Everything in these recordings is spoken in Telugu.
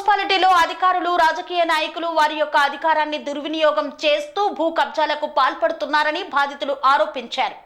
మున్సిపాలిటీలో అధికారులు రాజకీయ నాయకులు వారి యొక్క అధికారాన్ని దుర్వినియోగం చేస్తూ భూ కబ్జాలకు పాల్పడుతున్నారని బాధితులు ఆరోపించారు.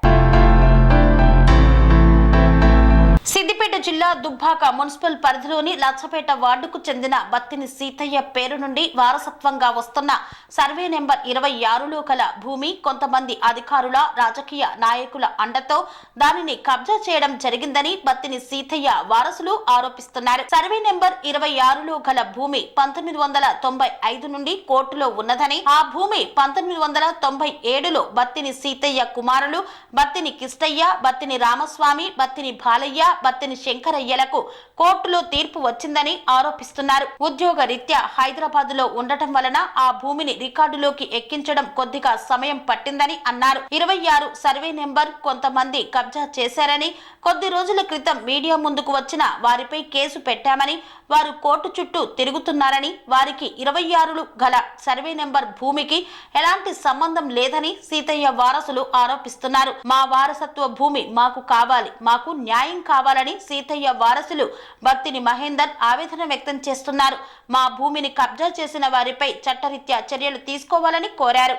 సిద్దిపేట జిల్లా దుబ్బాక మున్సిపల్ పరిధిలోని లచ్చపేట వార్డుకు చెందిన బత్తిని సీతయ్య పేరు నుండి వారసత్వంగా వస్తున్న సర్వే నెంబర్ 26లో కల భూమి కొంతమంది అధికారుల రాజకీయ నాయకుల అండతో దానిని కబ్జా చేయడం జరిగిందని బత్తిని సీతయ్య వారసులు ఆరోపిస్తున్నారు. సర్వే నెంబర్ 26లో గల భూమి 1995 నుండి కోర్టులో ఉన్నదని, ఆ భూమి 1997లో బత్తిని సీతయ్య కుమారులు బత్తిని కిష్టయ్య, బత్తిని రామస్వామి, బత్తిని బాలయ్య, బత్తిని శంకరయ్యలకు కోర్టులో తీర్పు వచ్చిందని ఆరోపిస్తున్నారు. ఉద్యోగ రీత్యా హైదరాబాద్ లో ఉండటం వలన ఆ భూమిని రికార్డులోకి ఎక్కించడం కొద్దిగా సమయం పట్టిందని అన్నారు. 26 సర్వే నెంబర్ కొంతమంది కబ్జా చేశారని, కొద్ది రోజుల క్రితం మీడియా ముందుకు వచ్చిన వారిపై కేసు పెట్టామని, వారు కోర్టు చుట్టూ తిరుగుతున్నారని, వారికి 26 గల సర్వే నెంబర్ భూమికి ఎలాంటి సంబంధం లేదని సీతయ్య వారసులు ఆరోపిస్తున్నారు. మా వారసత్వ భూమి మాకు కావాలి, మాకు న్యాయం కావాలని సీతయ్య వారసులు బత్తిని మహేందర్ ఆవేదన వ్యక్తం చేస్తున్నారు. మా భూమిని కబ్జా చేసిన వారిపై చట్టరీత్యా చర్యలు తీసుకోవాలని కోరారు.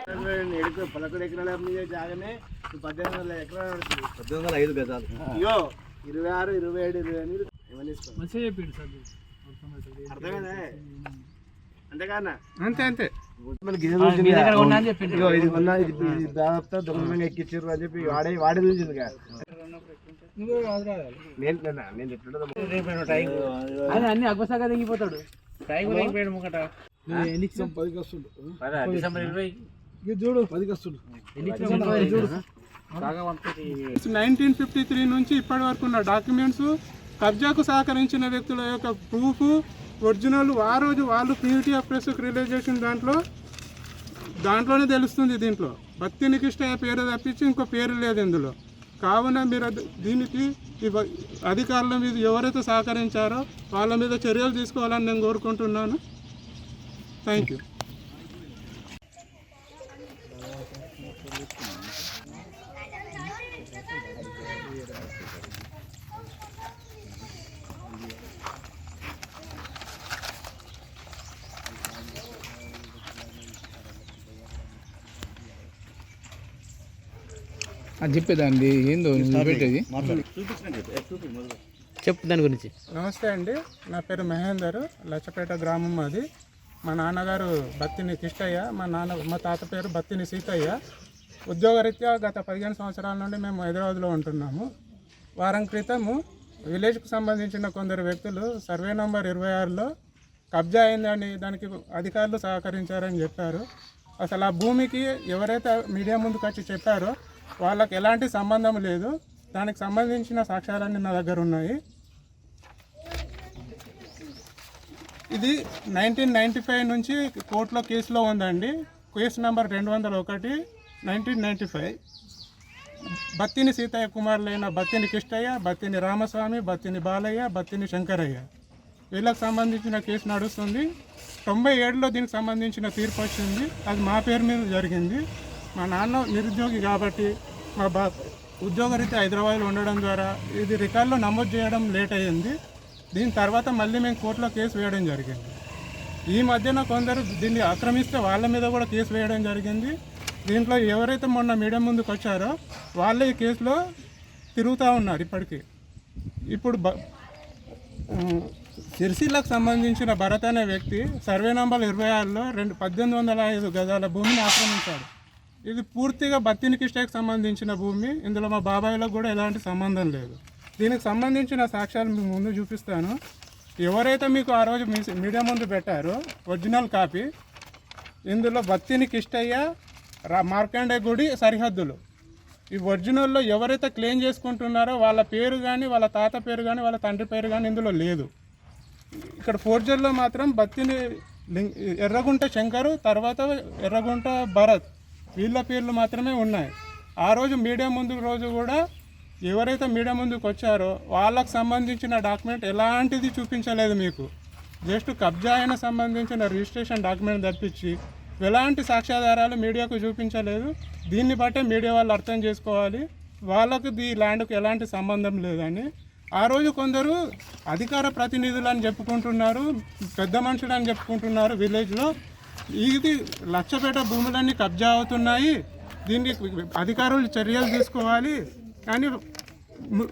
అంతే అంతే దొంగ ఎక్కించారు అని చెప్పి వాడే చూసింది కదా. అన్ని అగ్వసాగా దిగిపోతాడు. 1953 నుంచి ఇప్పటి వరకు ఉన్న డాక్యుమెంట్స్, కబ్జాకు సహకరించిన వ్యక్తుల యొక్క ప్రూఫ్, ఒరిజినల్ ఆ రోజు వాళ్ళు పీటీఎఫ్ ప్రెస్ రిలీజ్ చేసిన దాంట్లోనే తెలుస్తుంది. దీంట్లో బత్తిని కిష్టయ్య పేరు తప్పించి ఇంకో పేరు లేదు ఇందులో. కావున మీరు దీనికి అధికారుల మీద ఎవరైతే సహకరించారో వాళ్ళ మీద చర్యలు తీసుకోవాలని నేను కోరుకుంటున్నాను. Thank you. చెప్పేదండి ఏందో పెట్టేది చెప్పు దాని గురించి. నమస్తే అండి, నా పేరు మహేందర్, లచ్చపేట గ్రామం అది. మా నాన్నగారు బత్తిని కిష్టయ్య, మా తాత పేరు బత్తిని సీతయ్య. ఉద్యోగరీత్యా గత 15 సంవత్సరాల నుండి మేము హైదరాబాద్లో ఉంటున్నాము. వారం క్రితము విలేజ్కు సంబంధించిన కొందరు వ్యక్తులు సర్వే నంబర్ 26లో కబ్జా అయిందని దానికి అధికారులు సహకరించారని చెప్పారు. అసలు ఆ భూమికి ఎవరైతే మీడియా ముందుకు వచ్చి చెప్పారో వాళ్ళకి ఎలాంటి సంబంధం లేదు. దానికి సంబంధించిన సాక్ష్యాలన్నీ నా దగ్గర ఉన్నాయి. ఇది 1995 నుంచి కోర్టులో కేసులో ఉందండి. Case number 201 1995. బత్తిని సీతయ్య కుమారులైన బత్తిని కిష్టయ్య, బత్తిని రామస్వామి, బత్తిని బాలయ్య, బత్తిని శంకరయ్య వీళ్ళకి సంబంధించిన కేసు నడుస్తుంది. 97లో దీనికి సంబంధించిన తీర్పు వచ్చింది. అది మా పేరు మీద జరిగింది. మా నాన్న నిరుద్యోగి కాబట్టి మా ఉద్యోగరీత్యా హైదరాబాద్లో ఉండడం ద్వారా ఇది రికార్డులో నమోదు చేయడం లేట్ అయ్యింది. దీని తర్వాత మళ్ళీ మేము కోర్టులో కేసు వేయడం జరిగింది. ఈ మధ్యన కొందరు దీన్ని ఆక్రమిస్తే వాళ్ళ మీద కూడా కేసు వేయడం జరిగింది. దీంట్లో ఎవరైతే మొన్న మీడియా ముందుకు వచ్చారో వాళ్ళే ఈ కేసులో తిరుగుతూ ఉన్నారు ఇప్పటికీ. ఇప్పుడు సిరిసిల్లకు సంబంధించిన భరత్ అనే వ్యక్తి సర్వే నంబర్ 26లో 1805 గజాల భూమిని ఆక్రమించాడు. ఇది పూర్తిగా బత్తిని కిష్టయ్యకు సంబంధించిన భూమి. ఇందులో మా బాబాయ్లకు కూడా ఎలాంటి సంబంధం లేదు. దీనికి సంబంధించిన సాక్ష్యాలు మీకు ముందు చూపిస్తాను. ఎవరైతే మీకు ఆ రోజు మీడియా ముందు పెట్టారో ఒరిజినల్ కాపీ, ఇందులో బత్తిని కిష్టయ్య మార్కండే గుడి సరిహద్దులు. ఈ ఒరిజినల్లో ఎవరైతే క్లెయిమ్ చేసుకుంటున్నారో వాళ్ళ పేరు కానీ, వాళ్ళ తాత పేరు కానీ, వాళ్ళ తండ్రి పేరు కానీ ఇందులో లేదు. ఇక్కడ ఫోర్జర్లో మాత్రం బత్తిని ఎర్రగుంట శంకరు, తర్వాత ఎర్రగుంట భరత్ వీళ్ళ పేర్లు మాత్రమే ఉన్నాయి. ఆ రోజు మీడియా ముందు రోజు కూడా ఎవరైతే మీడియా ముందుకు వచ్చారో వాళ్ళకు సంబంధించిన డాక్యుమెంట్ ఎలాంటిది చూపించలేదు మీకు. జస్ట్ కబ్జా అయిన సంబంధించిన రిజిస్ట్రేషన్ డాక్యుమెంట్ తప్పించి ఎలాంటి సాక్ష్యాధారాలు మీడియాకు చూపించలేదు. దీన్ని బట్టే మీడియా వాళ్ళు అర్థం చేసుకోవాలి వాళ్ళకు ఈ ల్యాండ్కు ఎలాంటి సంబంధం లేదని. ఆ రోజు కొందరు అధికార ప్రతినిధులు అని చెప్పుకుంటున్నారు, పెద్ద మనుషులు అని చెప్పుకుంటున్నారు విలేజ్లో. ఇది లక్షపేట భూములన్నీ కబ్జా అవుతున్నాయి, దీనికి అధికారులు చర్యలు తీసుకోవాలి అని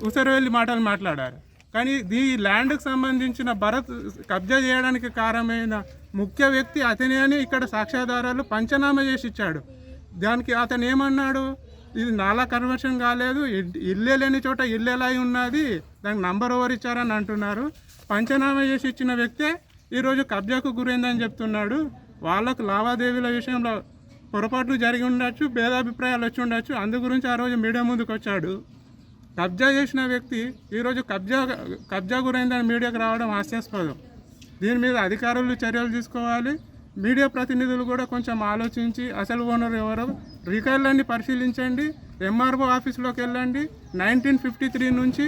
ఉసరవెల్లి మాటలు మాట్లాడారు. కానీ ఈ ల్యాండ్కి సంబంధించిన భరత్ కబ్జా చేయడానికి కారణమైన ముఖ్య వ్యక్తి అతనే అని ఇక్కడ సాక్ష్యాధారాలు పంచనామా చేసి ఇచ్చాడు. దానికి అతను ఏమన్నాడు, ఇది నాలా కన్వర్షన్ కాలేదు, ఇల్లే లేని చోట ఇల్లేలా ఉన్నది, దానికి నంబర్ ఎవరు ఇచ్చారని అంటున్నారు. పంచనామా చేసి ఇచ్చిన వ్యక్తే ఈరోజు కబ్జాకు గురైందని చెప్తున్నాడు. వాళ్ళకు లావాదేవీల విషయంలో పొరపాట్లు జరిగి ఉండొచ్చు, భేదాభిప్రాయాలు వచ్చి ఉండొచ్చు, అందు గురించి ఆ రోజు మీడియా ముందుకు వచ్చాడు. కబ్జా చేసిన వ్యక్తి ఈరోజు కబ్జా గురైందని మీడియాకు రావడం హాస్యాస్పదం. దీని మీద అధికారులు చర్యలు తీసుకోవాలి. మీడియా ప్రతినిధులు కూడా కొంచెం ఆలోచించి అసలు ఓనర్ ఎవరో రికార్డులన్నీ పరిశీలించండి. ఎంఆర్ఓ ఆఫీస్లోకి వెళ్ళండి. 1953 నుంచి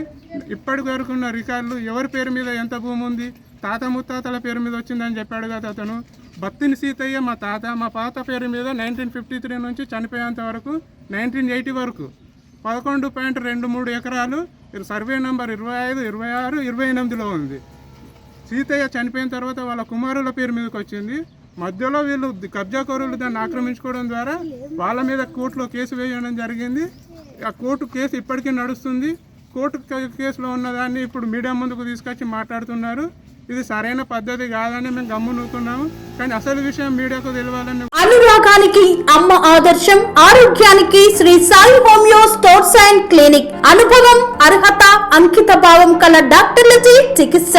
ఇప్పటి వరకు ఉన్న రికార్డులు ఎవరి పేరు మీద ఎంత భూమి ఉంది, తాత ముత్తాతల పేరు మీద వచ్చిందని చెప్పాడు కదా అతను. బత్తిని సీతయ్య మా తాత, మా పాత పేరు మీద 1953 నుంచి చనిపోయేంత వరకు 1980 వరకు 11.23 ఎకరాలు సర్వే నంబర్ 25, 26, 28లో ఉంది. సీతయ్య చనిపోయిన తర్వాత వాళ్ళ కుమారుల పేరు మీదకి వచ్చింది. మధ్యలో వీళ్ళు కబ్జాకోరులు దాన్ని ఆక్రమించుకోవడం ద్వారా వాళ్ళ మీద కోర్టులో కేసు వేయడం జరిగింది. ఆ కోర్టు కేసు ఇప్పటికీ నడుస్తుంది. కోర్టు కేసులో ఉన్నదాన్ని ఇప్పుడు మీడియా ముందుకు తీసుకొచ్చి మాట్లాడుతున్నారు. ఇది సరైన పద్ధతి కాదని మేము గమ్మునుతున్నాము. కానీ అసలు విషయం మీడియాకు తెలియాలని. అనురాగానికి అమ్మ ఆదర్శం, ఆరోగ్యానికి Shri Sai homeo stores and clinic. అనుభవం, అర్హత, అంకిత భావం కల డాక్టర్లచే చికిత్స.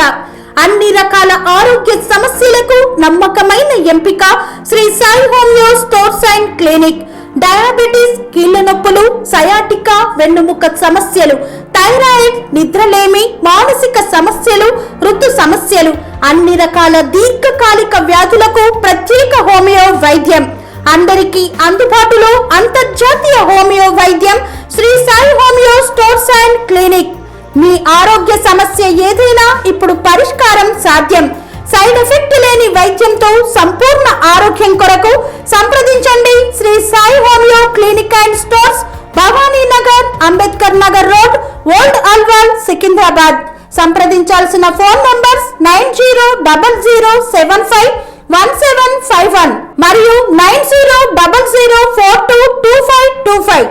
అన్ని రకాల ఆరోగ్య సమస్యలకు నమ్మకమైన ఎంపిక Shri Sai homeo stores and clinic. Diabetes, కీళ్ల నొప్పులు, సయాటికా, వెన్నుముక సమస్యలు, థైరాయిడ్, నిద్రలేమి, మానసిక సమస్యలు, ఋతు సమస్యలు, అన్ని రకాల దీర్ఘకాలిక వ్యాధులకు ప్రత్యేక హోమియో వైద్యం. అందరికీ అందుబాటులో అంతర్జాతీయ హోమియో వైద్యం Shri Sai homeo stores and clinic. మీ ఆరోగ్య సమస్య ఏదైనా ఇప్పుడు పరిష్కారం సాధ్యం. సైడ్ ఎఫెక్ట్ లేని వైద్యంతో సంపూర్ణ ఆరోగ్యం కొరకు సంప్రదించండి Shri Sai homeo clinic and stores, Bhavani Nagar, Ambedkar Nagar road, old Alwal, Secunderabad. సంప్రదించాల్సిన ఫోన్ నంబర్స్ 9000751751 మరియు 9000422525.